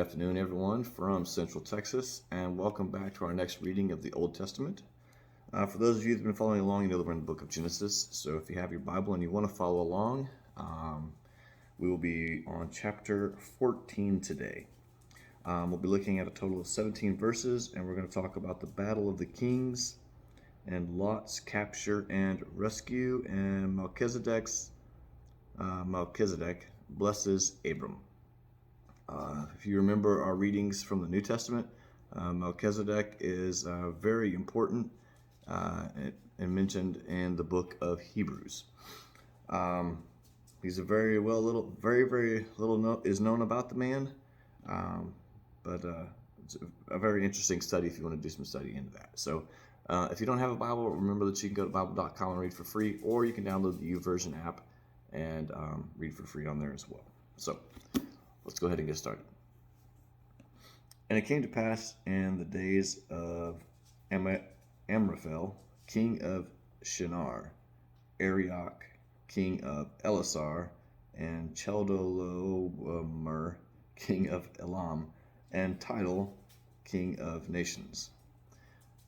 afternoon, everyone, from Central Texas, and welcome back to our next reading of the Old Testament. For those of you that have been following along, you know that we're in the book of Genesis, so if you have your Bible and you want to follow along, we will be on chapter 14 today. We'll be looking at a total of 17 verses, and we're going to talk about the Battle of the Kings, and Lot's capture and rescue, and Melchizedek blesses Abram. If you remember our readings from the New Testament, Melchizedek is very important and mentioned in the book of Hebrews. He's very little is known about the man, but it's a very interesting study if you want to do some study into that. So if you don't have a Bible, remember that you can go to Bible.com and read for free, or you can download the YouVersion app and read for free on there as well. So let's go ahead and get started. And it came to pass in the days of Amraphel, king of Shinar, Arioch, king of Elasar, and Chedorlaomer, king of Elam, and Tidal, king of nations,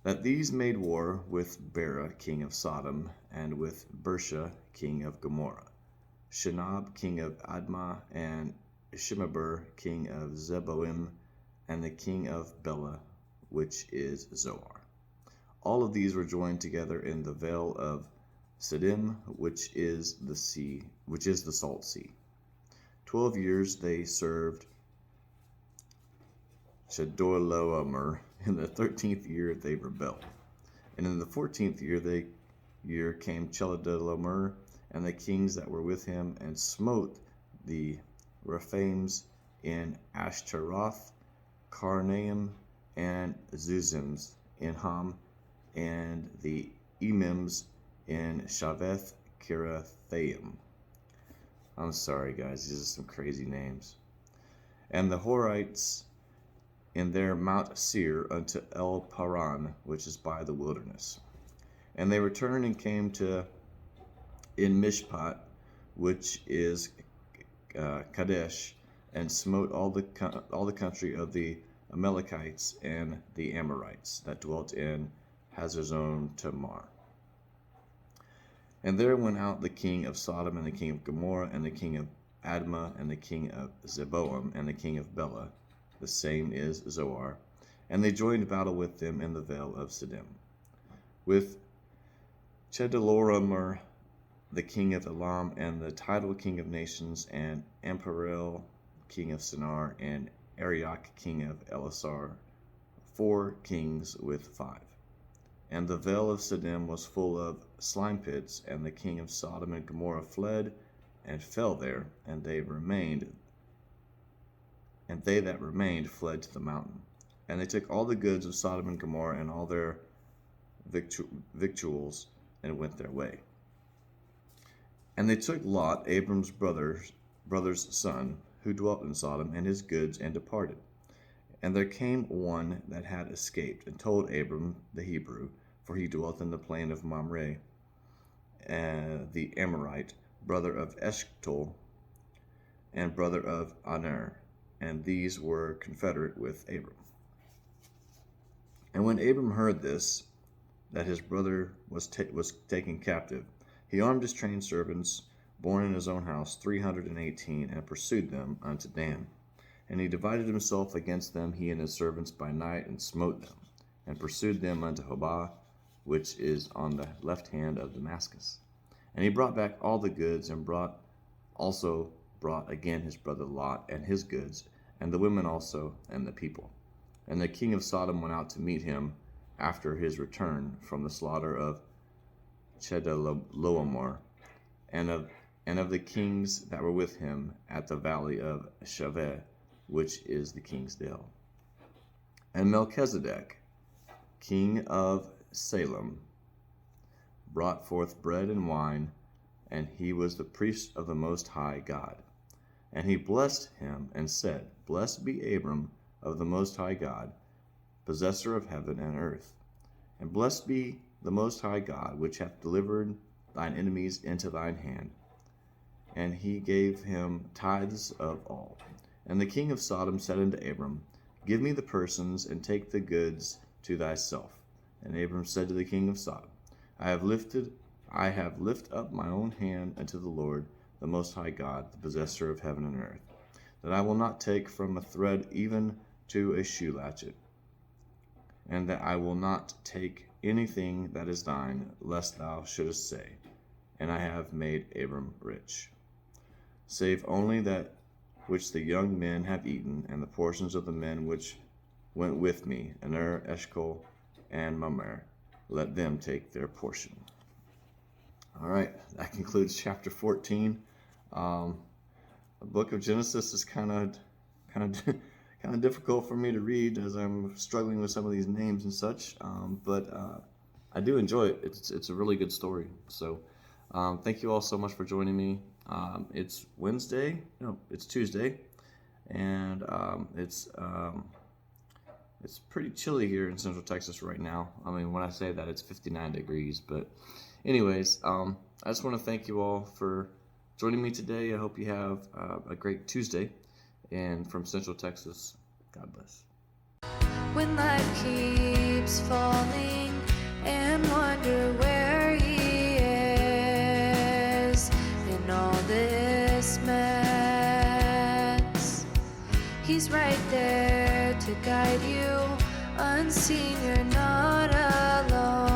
that these made war with Bera, king of Sodom, and with Bersha, king of Gomorrah, Shinab, king of Admah, and Shemeber, king of Zeboim, and the king of Bela, which is Zoar. All of these were joined together in the vale of Siddim, which is the salt sea. 12 years they served Chedorlaomer. In the 13th year they rebelled, and in the 14th year came Chedorlaomer and the kings that were with him, and smote the Rephaims in Ashtaroth, Karnaim, and Zuzims in Ham, and the Emims in Shaveth Kirathaim. I'm sorry, guys, these are some crazy names. And the Horites in their Mount Seir unto El Paran, which is by the wilderness. And they returned and came to in Mishpat, which is Kadesh, and smote all the country of the Amalekites and the Amorites that dwelt in Hazazon Tamar. And there went out the king of Sodom, and the king of Gomorrah, and the king of Admah, and the king of Zeboim, and the king of Bela, the same is Zoar, and they joined battle with them in the vale of Siddim, with Chedorlaomer, the king of Elam, and the Tidal, king of nations, and Amparel, king of Shinar, and Arioch, king of Elasar, 4 kings with 5. And the vale of Siddim was full of slime pits, and the king of Sodom and Gomorrah fled and fell there, and they that remained fled to the mountain. And they took all the goods of Sodom and Gomorrah and all their victuals, and went their way. And they took Lot, Abram's brother's son, who dwelt in Sodom, and his goods, and departed. And there came one that had escaped, and told Abram the Hebrew, for he dwelt in the plain of Mamre, the Amorite, brother of Eshcol, and brother of Aner, and these were confederate with Abram. And when Abram heard this, that his brother was taken captive, he armed his trained servants, born in his own house, 318, and pursued them unto Dan. And he divided himself against them, he and his servants, by night, and smote them, and pursued them unto Hobah, which is on the left hand of Damascus. And he brought back all the goods, and brought again his brother Lot, and his goods, and the women also, and the people. And the king of Sodom went out to meet him after his return from the slaughter of Chedorlaomer, and of the kings that were with him at the valley of Shaveh, which is the king's dale. And Melchizedek, king of Salem, brought forth bread and wine, and he was the priest of the Most High God. And he blessed him, and said, Blessed be Abram of the Most High God, possessor of heaven and earth. And blessed be the Most High God, which hath delivered thine enemies into thine hand. And he gave him tithes of all. And the king of Sodom said unto Abram, Give me the persons, and take the goods to thyself. And Abram said to the king of Sodom, I have lifted up my own hand unto the Lord, the Most High God, the possessor of heaven and earth, that I will not take from a thread even to a shoe latchet, and that I will not take anything that is thine, lest thou shouldest say, And I have made Abram rich, save only that which the young men have eaten, and the portions of the men which went with me, Aner, Eshcol, and Mamre, let them take their portion. All right, that concludes chapter 14. The book of Genesis is kind of difficult for me to read, as I'm struggling with some of these names and such. But I do enjoy it. It's a really good story. So thank you all so much for joining me. It's Tuesday, and it's pretty chilly here in Central Texas right now. I mean, when I say that, it's 59 degrees. But anyways, I just want to thank you all for joining me today. I hope you have a great Tuesday. And from Central Texas, God bless. When life keeps falling and wonder where he is in all this mess, he's right there to guide you. Unseen, you're not alone.